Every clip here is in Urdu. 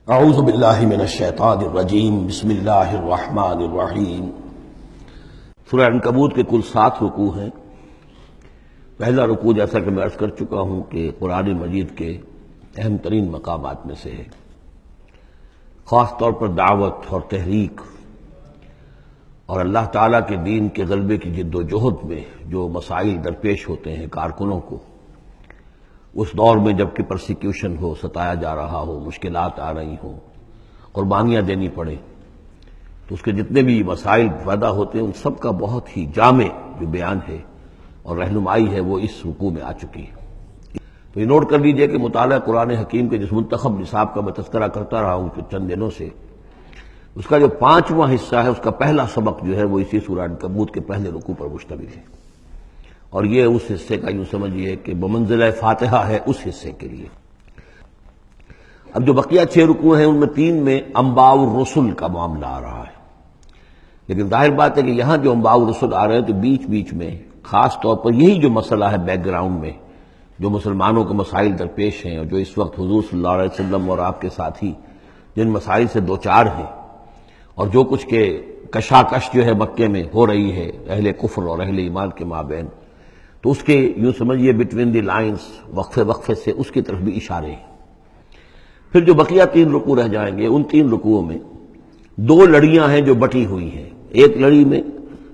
اعوذ باللہ من الشیطان الرجیم بسم اللہ الرحمن الرحیم۔ سورہ عنکبوت کے کل 7 رکوع ہیں۔ پہلا رکوع جیسا کہ میں عرض کر چکا ہوں کہ قرآن مجید کے اہم ترین مقامات میں سے ہے، خاص طور پر دعوت اور تحریک اور اللہ تعالیٰ کے دین کے غلبے کی جد و جہد میں جو مسائل درپیش ہوتے ہیں کارکنوں کو، اس دور میں جب کہ پرسیکیوشن ہو، ستایا جا رہا ہو، مشکلات آ رہی ہوں، قربانیاں دینی پڑیں، تو اس کے جتنے بھی مسائل پیدا ہوتے ہیں ان سب کا بہت ہی جامع جو بیان ہے اور رہنمائی ہے وہ اس رکوع میں آ چکی ہے۔ تو یہ نوٹ کر لیجئے کہ مطالعہ قرآن حکیم کے جس منتخب نصاب کا میں تذکرہ کرتا رہا ہوں چند دنوں سے، اس کا جو 5واں حصہ ہے، اس کا پہلا سبق جو ہے وہ اسی سورہ عنکبوت کے پہلے رکوع پر مشتمل ہے، اور یہ اس حصے کا یوں سمجھیے کہ بمنزلہ فاتحہ ہے اس حصے کے لیے۔ اب جو بقیہ 6 رکوع ہیں ان میں 3 میں انباء الرسل کا معاملہ آ رہا ہے، لیکن ظاہر بات ہے کہ یہاں جو انباء الرسل آ رہے ہیں تو بیچ بیچ میں خاص طور پر یہی جو مسئلہ ہے بیک گراؤنڈ میں جو مسلمانوں کے مسائل درپیش ہیں اور جو اس وقت حضور صلی اللہ علیہ وسلم اور آپ کے ساتھی جن مسائل سے دوچار ہیں، اور جو کچھ کے کشاکش جو ہے مکے میں ہو رہی ہے اہل کفر اور اہل ایمان کے مابین، تو اس کے یوں سمجھیے بٹوین دی لائنز وقفے وقفے سے اس کی طرف بھی اشارے ہیں۔ پھر جو بقیہ 3 رکوع رہ جائیں گے ان 3 رکوعوں میں 2 لڑیاں ہیں جو بٹی ہوئی ہیں۔ ایک لڑی میں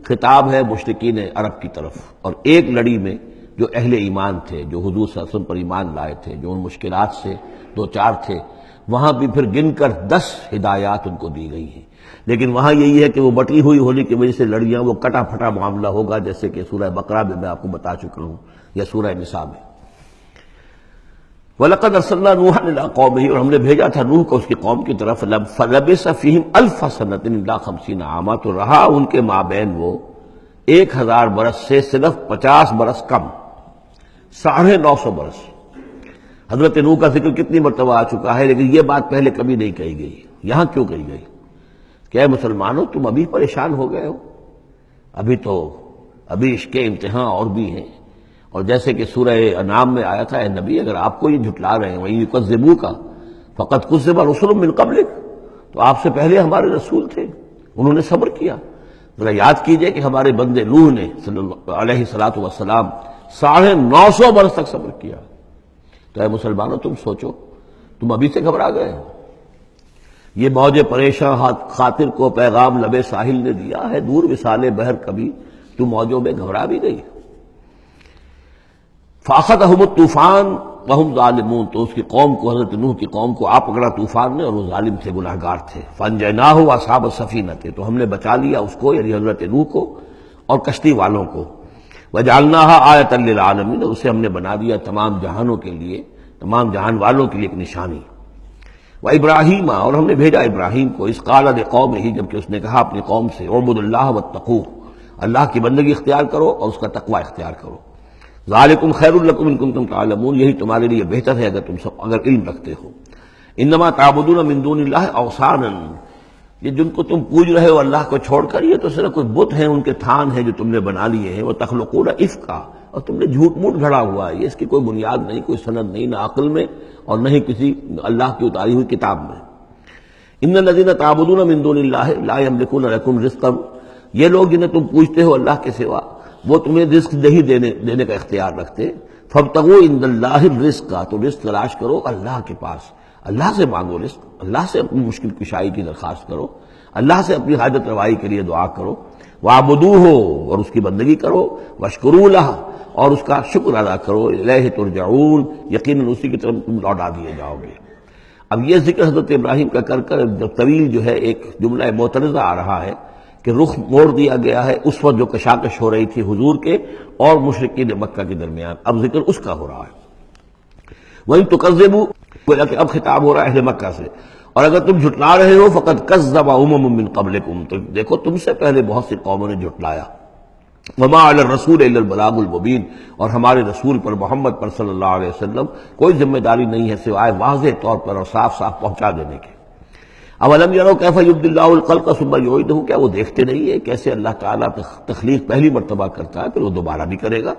خطاب ہے مشرکین عرب کی طرف، اور ایک لڑی میں جو اہل ایمان تھے، جو حضور صلی اللہ علیہ وسلم پر ایمان لائے تھے، جو ان مشکلات سے دوچار تھے، وہاں بھی پھر گن کر 10 ہدایات ان کو دی گئی ہیں، لیکن وہاں یہی ہے کہ وہ بٹی ہوئی ہونے کی وجہ سے لڑیاں وہ کٹا پھٹا معاملہ ہوگا، جیسے کہ سورہ بقرہ میں آپ کو بتا چکا ہوں یا سورہ نساء میں۔ وَلَقَدْ أَرْسَلْنَا نُوحًا إِلَىٰ قَوْمِهِ، اور ہم نے بھیجا تھا نوح کو اس کی قوم کی طرف، فَلَبِثَ فِيهِمْ أَلْفَ سَنَةٍ إِلَّا 50 عَامًا، تو رہا ان کے مابین وہ 1000 برس سے صرف 50 برس کم، 950 برس۔ حضرت نوح کا ذکر کتنی مرتبہ آ چکا ہے، لیکن یہ بات پہلے کبھی نہیں کہی گئی، یہاں کیوں کہی گئی کہ اے مسلمانوں تم ابھی پریشان ہو گئے ہو، ابھی عشق امتحان اور بھی ہیں، اور جیسے کہ سورہ انعام میں آیا تھا، اے نبی اگر آپ کو یہ جھٹلا رہے ہیں وَإِن يُكَذِّبُوكَ فَقَدْ كُذِّبَ رُسُلٌ مِّن قَبْلِكَ، تو آپ سے پہلے ہمارے رسول تھے، انہوں نے صبر کیا۔ ذرا یاد کیجئے کہ ہمارے بندے نوح نے صلی اللہ علیہ السلام 950 برس تک صبر کیا۔ تو اے مسلمانوں تم سوچو، تم ابھی سے گھبرا گئے ہو۔ یہ موج پریشاں خاطر کو پیغام لبے ساحل نے دیا ہے، دور وصال بحر کبھی تو موجوں میں گھبرا بھی گئی۔ فَأَخَذَهُمُ الطُّوفَانُ وَهُمْ ظَالِمُونَ، تو اس کی قوم کو، حضرت نوح کی قوم کو آ پکڑا طوفان نے، اور وہ ظالم تھے، گناہگار تھے۔ فَأَنجَيْنَاهُ وَأَصْحَابَ السَّفِينَةِ، تو ہم نے بچا لیا اس کو یعنی حضرت نوح کو اور کشتی والوں کو۔ وَجَعَلْنَاهَا آیَةً لِّلْعَالَمِينَ، اسے ہم نے بنا دیا تمام جہانوں کے لیے، تمام جہان والوں کے لیے ایک نشانی۔ وَإِبْرَاهِيمَ، اور ہم نے بھیجا ابراہیم کو، اذ قال لقومہ، جبکہ اس نے کہا اپنی قوم سے، اعبدوا اللہ واتقوہ، اللہ کی بندگی اختیار کرو اور اس کا تقوی اختیار کرو۔ ذالکم خیر لکم ان کنتم تعلمون، یہی تمہارے لیے بہتر ہے اگر علم رکھتے ہو۔ انما تعبدون من دون اللہ اوثانا، یہ جن کو تم پوج رہے ہو اللہ کو چھوڑ کر، یہ تو صرف کوئی بت ہیں، ان کے تھان ہیں جو تم نے بنا لیے ہیں۔ وتخلقون افکا، اور تم نے جھوٹ موٹ گھڑا ہوا ہے، یہ اس کی کوئی بنیاد نہیں، کوئی سند نہیں، نہ عقل میں اور نہ ہی کسی اللہ کی اتاری ہوئی کتاب میں۔ ان الذین تعبدون من دون اللہ لا یملکون لکم رزقا، یہ لوگ جنہیں تم پوجتے ہو اللہ کے سوا، وہ تمہیں رزق نہیں دینے کا اختیار رکھتے۔ فابتغوا عند اللہ الرزق، تو رزق تلاش کرو اللہ کے پاس، اللہ سے مانگو رزق، اللہ سے اپنی مشکل کشائی کی درخواست کرو، اللہ سے اپنی حاجت روائی کے لیے دعا کرو۔ وَاعْبُدُوهُ، اور اس کی بندگی کرو، وَاشْكُرُوا لَهُ، اور اس کا شکر ادا کرو، الیہ ترجعون، یقیناً اسی کی طرف تم لوٹا دیے جاؤ گے۔ اب یہ ذکر حضرت ابراہیم کا کر طویل جو ہے ایک جملہ معترضہ آ رہا ہے کہ رخ موڑ دیا گیا ہے اس وقت جو کشاکش ہو رہی تھی حضور کے اور مشرکین مکہ کے درمیان، اب ذکر اس کا ہو رہا ہے۔ وَإِن تُكَذِّبُوا، گویا کہ اب خطاب ہو رہا ہے اہل مکہ سے، اور اگر تم جھٹلا رہے ہو فقد کذب امم من قبلکم، تو دیکھو تم سے پہلے بہت سی قوموں نے جھٹلایا۔ وما علی الرسول الا البلاغ المبین، اور ہمارے رسول پر محمد پر صلی اللہ علیہ وسلم کوئی ذمہ داری نہیں ہے سوائے واضح طور پر اور صاف صاف پہنچا دینے کے۔ اولم یروا کیف یبدی اللہ الخلق ثم یعیدہ، کیا وہ دیکھتے نہیں ہے کیسے اللہ تعالیٰ تخلیق پہلی مرتبہ کرتا ہے پھر وہ دوبارہ بھی کرے گا۔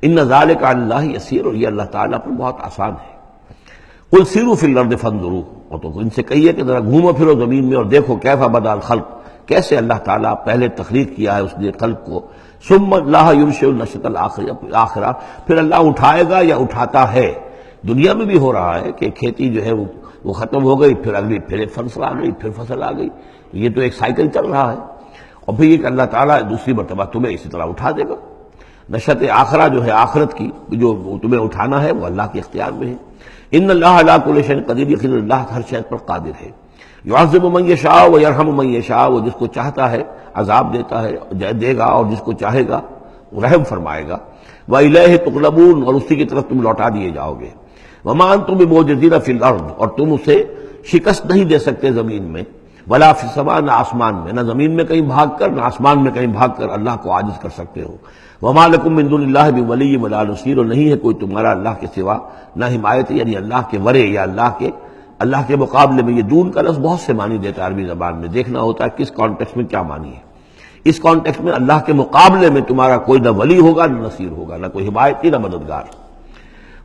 ان ذلک علی اللہ یسیر، اور یہ اللہ تعالیٰ پر بہت آسان ہے۔ قل سیروا فی الارض فانظروا، اور تو ان سے کہیے کہ ذرا گھومو پھرو زمین میں اور دیکھو کیف بدا الخلق، کیسے اللہ تعالیٰ پہلے تخلیق کیا ہے اس نے خلق کو، ثم اللہ ينشئ النشأۃ الآخرہ، پھر اللہ اٹھائے گا یا اٹھاتا ہے۔ دنیا میں بھی ہو رہا ہے کہ کھیتی جو ہے وہ ختم ہو گئی، پھر اگلی پھر ایک فصل آ گئی، پھر فصل آ گئی، یہ تو ایک سائیکل چل رہا ہے، اور پھر یہ کہ اللہ تعالیٰ دوسری مرتبہ تمہیں اسی طرح اٹھا دے گا۔ نشأۃ آخرہ جو ہے آخرت کی جو تمہیں اٹھانا ہے وہ اللہ کے اختیار میں ہے۔ ان اللہ علی کل شیء قدیر، یقینا اللہ ہر شے پر قادر ہے۔ یعذب من یشاء ویرحم من یشاء، وہ جس کو چاہتا ہے عذاب دیتا ہے دے گا، اور جس کو چاہے گا رحم فرمائے گا۔ وإلیہ تقلبون، اور اسی کی طرف تم لوٹا دیے جاؤ گے۔ وما انتم بمعجزین فی الارض، اور تم اسے شکست نہیں دے سکتے زمین میں، ولا فی السماء، نہ آسمان میں، نہ زمین میں کہیں بھاگ کر نہ آسمان میں کہیں بھاگ کر اللہ کو عاجز کر سکتے ہو۔ وما لکم من دون اللہ بولی ولا نصیر، اور نہیں ہے کوئی تمہارا اللہ کے سوا نہ حمایت، یعنی اللہ کے ورے یا اللہ کے مقابلے میں۔ یہ دون کا لفظ بہت سے معنی دیتا ہے عربی زبان میں، دیکھنا ہوتا ہے کس کانٹیکسٹ میں کیا معنی ہے۔ اس کانٹیکسٹ میں اللہ کے مقابلے میں تمہارا کوئی نہ ولی ہوگا نہ نصیر ہوگا، نہ کوئی حمایتی نہ مددگار۔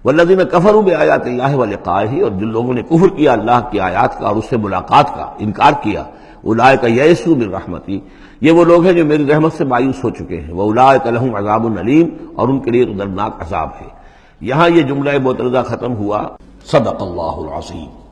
والذین کفروا بآیات اللہ ولقائہ، اور جن لوگوں نے کفر کیا اللہ کی آیات کا اور اس سے ملاقات کا انکار کیا، اولئک یئسوا من رحمتی، یہ وہ لوگ ہیں جو میری رحمت سے مایوس ہو چکے ہیں، واولئک لہم عذاب علیم، اور ان کے لیے تو دردناک عذاب ہے۔ یہاں یہ جملہ معترضہ ختم ہوا۔ صدق اللہ العظیم۔